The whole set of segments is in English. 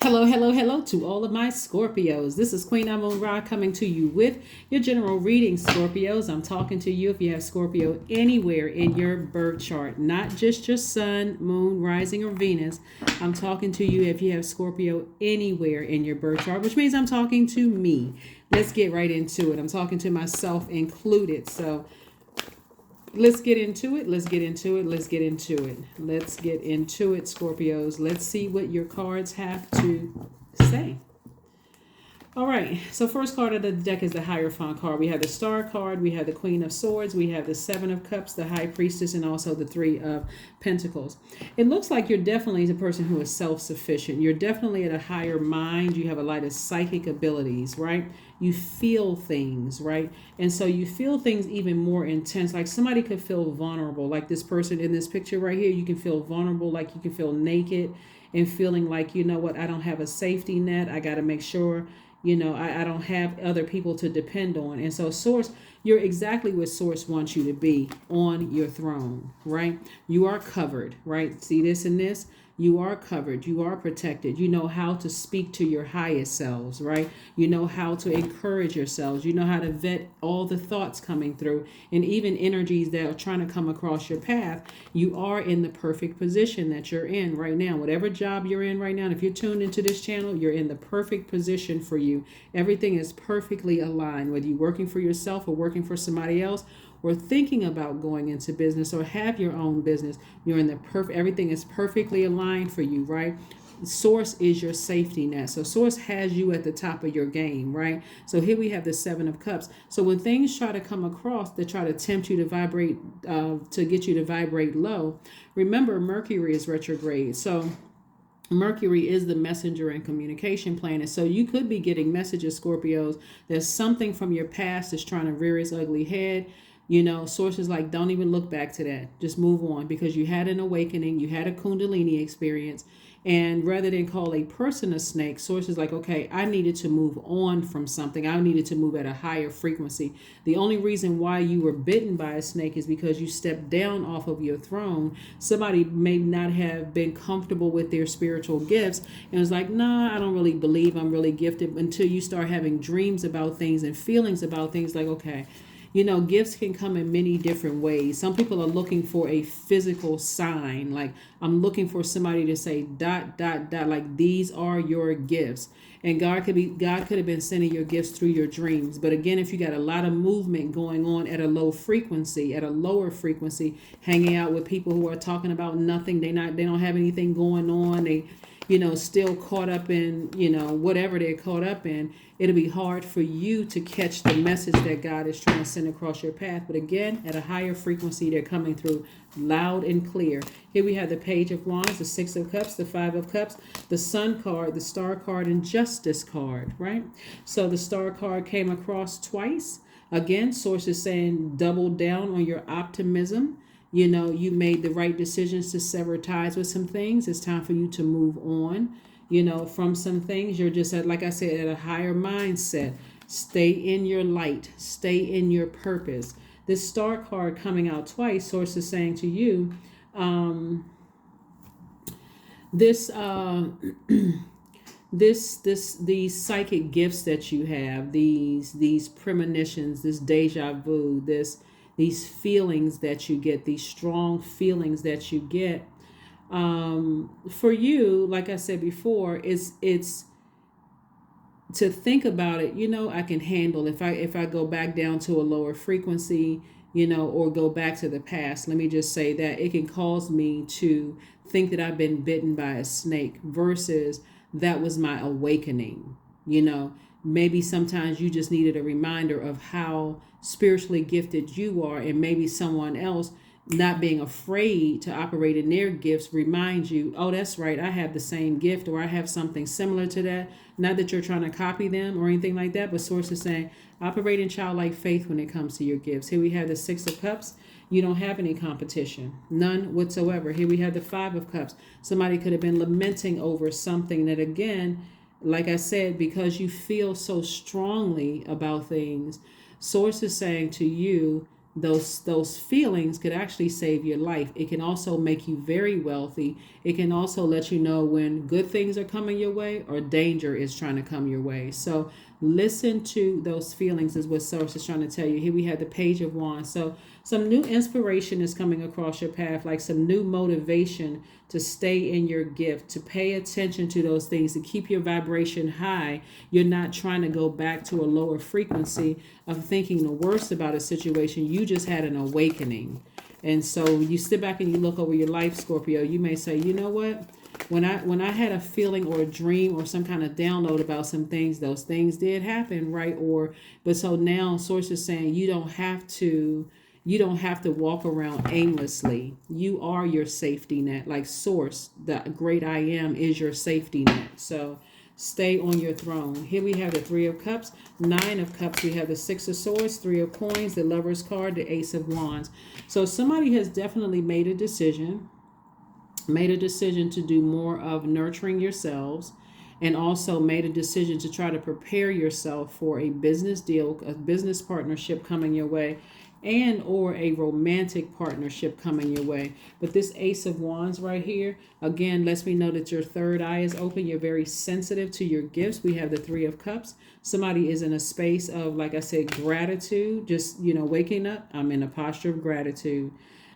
Hello, hello, hello to all of my Scorpios. This is Queen Moon Ra coming to you with your general reading, Scorpios. I'm talking to you if you have Scorpio anywhere in your birth chart, not just your sun, moon, rising, or Venus. I'm talking to you if you have Scorpio anywhere in your birth chart, which means I'm talking to me. Let's get right into it. I'm talking to myself included. So let's get into it. Let's get into it. Let's get into it. Let's get into it, Scorpios. Let's see what your cards have to say. All right, so first card of the deck is the Hierophant card. We have the Star card, we have the Queen of Swords, we have the Seven of Cups, the High Priestess, and also the Three of Pentacles. It looks like you're definitely the person who is self-sufficient. You're definitely at a higher mind. You have a lot of psychic abilities, right? You feel things, right? And so you feel things even more intense. Like somebody could feel vulnerable, like this person in this picture right here. You can feel vulnerable, like you can feel naked and feeling like, you know what, I don't have a safety net. I got to make sure I don't have other people to depend on. And so Source, you're exactly what Source wants you to be on your throne, right? You are covered, right? See this and this? You are covered. You are protected. You know how to speak to your highest selves, right? You know how to encourage yourselves. You know how to vet all the thoughts coming through and even energies that are trying to come across your path. You are in the perfect position that you're in right now. Whatever job you're in right now, and if you're tuned into this channel, you're in the perfect position for you. Everything is perfectly aligned, whether you're working for yourself or working for somebody else, or thinking about going into business or have your own business. You're in the everything is perfectly aligned for you, right? Source is your safety net. So Source has you at the top of your game, right? So here we have the Seven of Cups. So when things try to come across that try to tempt you to vibrate, to get you to vibrate low, remember Mercury is retrograde. So Mercury is the messenger and communication planet. So you could be getting messages, Scorpios. There's something from your past that's trying to rear its ugly head. Sources like, don't even look back to that. Just move on, because you had an awakening, you had a Kundalini experience. And rather than call a person a snake, Sources like, okay, I needed to move on from something. I needed to move at a higher frequency. The only reason why you were bitten by a snake is because you stepped down off of your throne. Somebody may not have been comfortable with their spiritual gifts and was like, nah, I don't really believe I'm really gifted, until you start having dreams about things and feelings about things like, okay, gifts can come in many different ways. Some people are looking for a physical sign. Like, I'm looking for somebody to say dot, dot, dot, like these are your gifts. And God could have been sending your gifts through your dreams. But again, if you got a lot of movement going on at a low frequency, at a lower frequency, hanging out with people who are talking about nothing, they don't have anything going on, they still caught up in, whatever they're caught up in, it'll be hard for you to catch the message that God is trying to send across your path. But again, at a higher frequency, they're coming through loud and clear. Here we have the Page of Wands, the Six of Cups, the Five of Cups, the Sun card, the Star card, and Justice card, right? So the Star card came across twice. Again, Source is saying double down on your optimism. You made the right decisions to sever ties with some things. It's time for you to move on, from some things. You're just at, like I said, at a higher mindset. Stay in your light. Stay in your purpose. This Star card coming out twice, Source is saying to you, this these psychic gifts that you have, these premonitions, this deja vu, these feelings that you get, these strong feelings that you get, for you, like I said before, it's to think about it. I can handle if I go back down to a lower frequency, or go back to the past. Let me just say that it can cause me to think that I've been bitten by a snake versus that was my awakening. Maybe sometimes you just needed a reminder of how spiritually gifted you are, and maybe someone else not being afraid to operate in their gifts reminds you, oh, that's right, I have the same gift, or I have something similar to that. Not that you're trying to copy them or anything like that, but Source is saying operate in childlike faith when it comes to your gifts. Here we have the Six of Cups. You don't have any competition, none whatsoever. Here we have the Five of Cups. Somebody could have been lamenting over something that, again, like I said, because you feel so strongly about things, Source is saying to you, those feelings could actually save your life. It can also make you very wealthy. It can also let you know when good things are coming your way or danger is trying to come your way. So listen to those feelings is what Source is trying to tell you. Here we have the Page of Wands. So some new inspiration is coming across your path, like some new motivation to stay in your gift, to pay attention to those things, to keep your vibration high. You're not trying to go back to a lower frequency of thinking the worst about a situation. You just had an awakening. And so you sit back and you look over your life, Scorpio, you may say, you know what? When I had a feeling or a dream or some kind of download about some things, those things did happen, right? But so now Source is saying you don't have to walk around aimlessly. You are your safety net. Like Source, the great I am, is your safety net. So stay on your throne. Here we have the Three of Cups, Nine of Cups. We have the Six of Swords, Three of Coins, the Lover's card, the Ace of Wands. So somebody has definitely made a decision to do more of nurturing yourselves, and also made a decision to try to prepare yourself for a business deal, a business partnership coming your way, and or a romantic partnership coming your way. But this Ace of Wands right here, again, lets me know that your third eye is open. You're very sensitive to your gifts. We have the Three of Cups. Somebody is in a space of, like I said, gratitude, just, waking up. I'm in a posture of gratitude.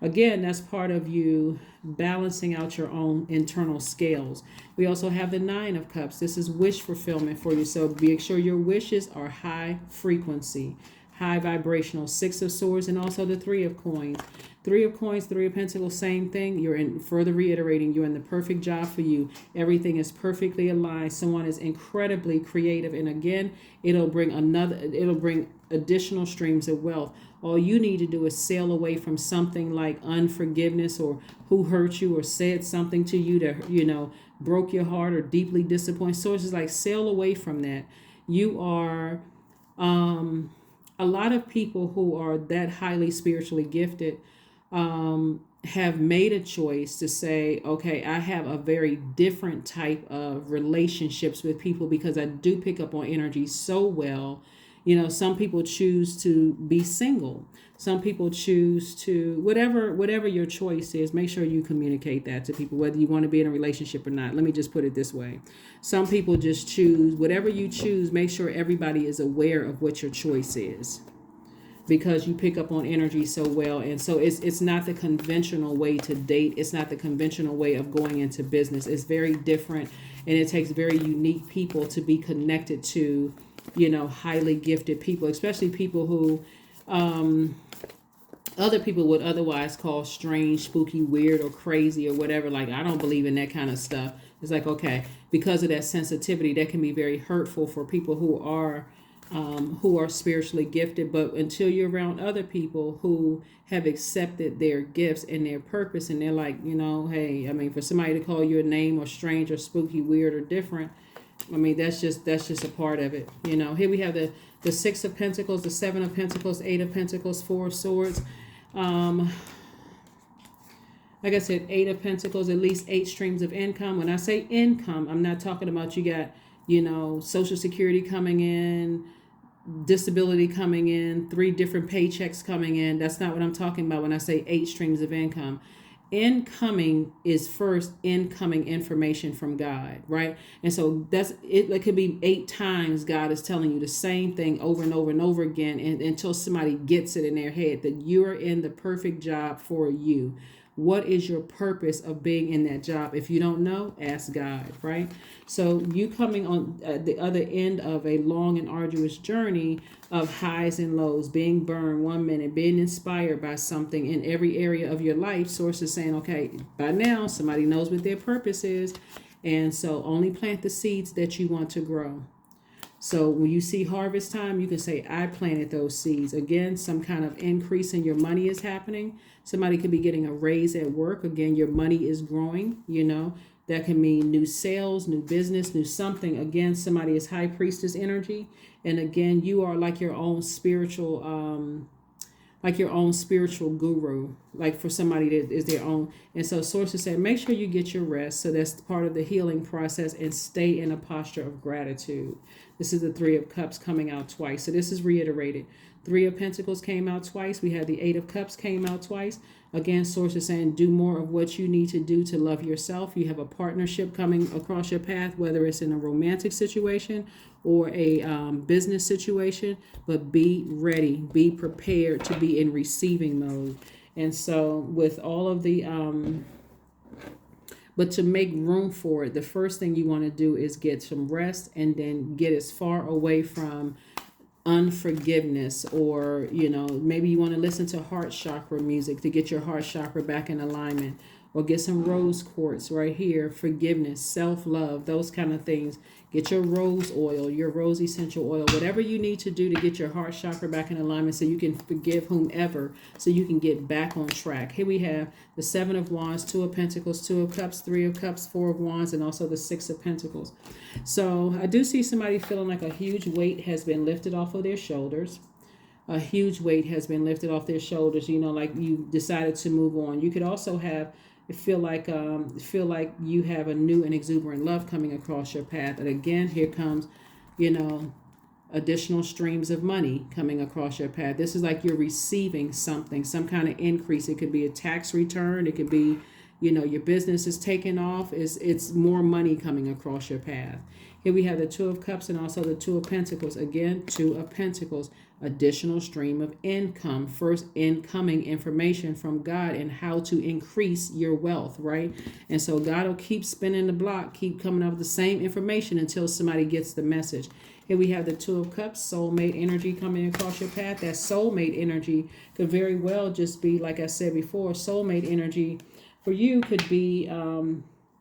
Again, that's part of you balancing out your own internal scales. We also have the Nine of Cups. This is wish fulfillment for you. So make sure your wishes are high frequency, high vibrational. Six of Swords, and also the Three of Coins. Three of Coins, Three of Pentacles, same thing. You're in, further reiterating, you're in the perfect job for you. Everything is perfectly aligned. Someone is incredibly creative. And again, it'll bring additional streams of wealth. All you need to do is sail away from something like unforgiveness, or who hurt you or said something to you that, broke your heart or deeply disappointed. So it's just like sail away from that. You are, a lot of people who are that highly spiritually gifted have made a choice to say, okay, I have a very different type of relationships with people because I do pick up on energy so well. Some people choose to be single. Some people choose to, whatever your choice is, make sure you communicate that to people, whether you want to be in a relationship or not. Let me just put it this way. Some people just choose, whatever you choose, make sure everybody is aware of what your choice is, because you pick up on energy so well. And so it's not the conventional way to date. It's not the conventional way of going into business. It's very different, and it takes very unique people to be connected to, highly gifted people, especially people who other people would otherwise call strange, spooky, weird, or crazy, or whatever. Like, I don't believe in that kind of stuff. It's like, okay, because of that sensitivity, that can be very hurtful for people who are spiritually gifted. But until you're around other people who have accepted their gifts and their purpose, and they're like, hey, for somebody to call you a name or strange or spooky, weird, or different, that's just a part of it. Here we have the Six of Pentacles, the Seven of Pentacles, Eight of Pentacles, Four of Swords. Like I said, Eight of Pentacles, at least 8 streams of income. When I say income, I'm not talking about you got, Social Security coming in, disability coming in, 3 different paychecks coming in. That's not what I'm talking about when I say 8 streams of income. Incoming is first incoming information from God, right? And so that's it. It could be 8 times God is telling you the same thing over and over and over again, and until somebody gets it in their head that you're in the perfect job for you. What is your purpose of being in that job? If you don't know, ask God, right? So you coming on the other end of a long and arduous journey of highs and lows, being burned 1 minute, being inspired by something in every area of your life. Source is saying, okay, by now somebody knows what their purpose is. And so only plant the seeds that you want to grow. So when you see harvest time, you can say, I planted those seeds. Again, some kind of increase in your money is happening. Somebody could be getting a raise at work. Again, your money is growing, That can mean new sales, new business, new something. Again, somebody is high priestess energy. And again, you are like your own spiritual, like your own spiritual guru, like for somebody that is their own. And so sources said, make sure you get your rest. So that's part of the healing process, and stay in a posture of gratitude. This is the Three of Cups coming out twice. So this is reiterated. Three of Pentacles came out twice. We had the Eight of Cups came out twice. Again, sources saying do more of what you need to do to love yourself. You have a partnership coming across your path, whether it's in a romantic situation or a business situation, but be ready, be prepared to be in receiving mode. And so with all of the, but to make room for it, the first thing you want to do is get some rest, and then get as far away from unforgiveness, or maybe you want to listen to heart chakra music to get your heart chakra back in alignment, or get some rose quartz right here. Forgiveness, self-love, those kind of things. Get your rose oil, your rose essential oil, whatever you need to do to get your heart chakra back in alignment so you can forgive whomever, so you can get back on track. Here we have the Seven of Wands, Two of Pentacles, Two of Cups, Three of Cups, Four of Wands, and also the Six of Pentacles. So I do see somebody feeling like a huge weight has been lifted off of their shoulders. A huge weight has been lifted off their shoulders, like you decided to move on. You could also feel like you have a new and exuberant love coming across your path. And again, here comes, additional streams of money coming across your path. This is like you're receiving something, some kind of increase. It could be a tax return. It could be, your business is taking off. It's more money coming across your path. Here we have the Two of Cups and also the Two of Pentacles. Again, Two of Pentacles, additional stream of income. First, incoming information from God and how to increase your wealth, right? And so God will keep spinning the block, keep coming up with the same information until somebody gets the message. Here we have the Two of Cups, soulmate energy coming across your path. That soulmate energy could very well just be, like I said before, soulmate energy for you could be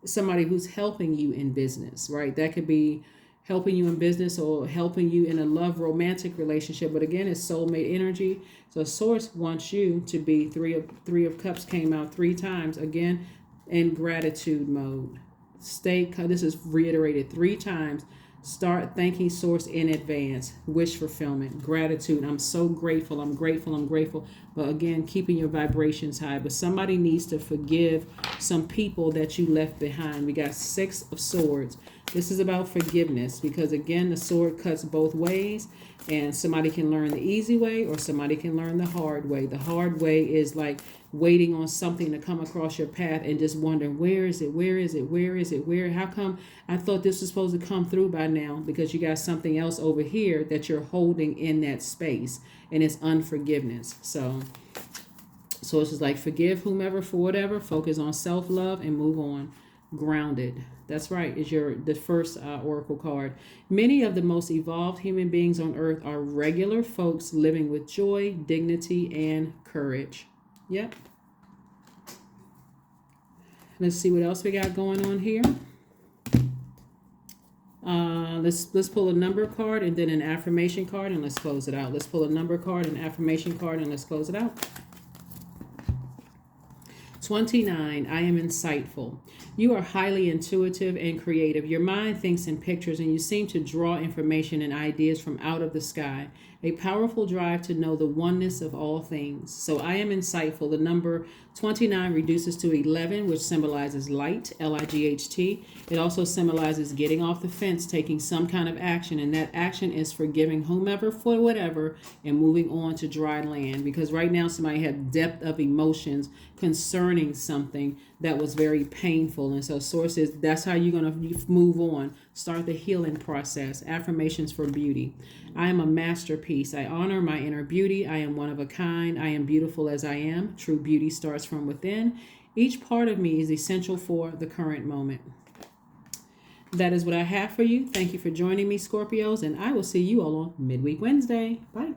somebody who's helping you in business, right? That could be helping you in business or helping you in a love romantic relationship. But again, it's soulmate energy. So source wants you to be Three of Cups came out 3 times. Again, in gratitude mode. This is reiterated 3 times. Start thanking source in advance. Wish fulfillment, gratitude. I'm so grateful. I'm grateful. I'm grateful. But again, keeping your vibrations high. But somebody needs to forgive some people that you left behind. We got 6 of Swords. This is about forgiveness, because again, the sword cuts both ways, and somebody can learn the easy way or somebody can learn the hard way. The hard way is like waiting on something to come across your path and just wondering, where is it? Where is it? Where is it? How come I thought this was supposed to come through by now? Because you got something else over here that you're holding in that space, and it's unforgiveness. So it's just like forgive whomever for whatever, focus on self-love and move on. Grounded. That's right, is the first oracle card. Many of the most evolved human beings on earth are regular folks living with joy, dignity, and courage. Yep. Let's see what else we got going on here. Let's pull a number card and then an affirmation card, and let's close it out. Let's pull a number card, an affirmation card, and let's close it out. 29, I am insightful. You are highly intuitive and creative. Your mind thinks in pictures, and you seem to draw information and ideas from out of the sky. A powerful drive to know the oneness of all things. So I am insightful. The number 29 reduces to 11, which symbolizes light, L-I-G-H-T. It also symbolizes getting off the fence, taking some kind of action, and that action is forgiving whomever for whatever and moving on to dry land. Because right now somebody had depth of emotions concerning something that was very painful. And so sources, that's how you're going to move on. Start the healing process. Affirmations for beauty. I am a masterpiece. I honor my inner beauty. I am one of a kind. I am beautiful as I am. True beauty starts from within. Each part of me is essential for the current moment. That is what I have for you. Thank you for joining me, Scorpios, and I will see you all on Midweek Wednesday. Bye.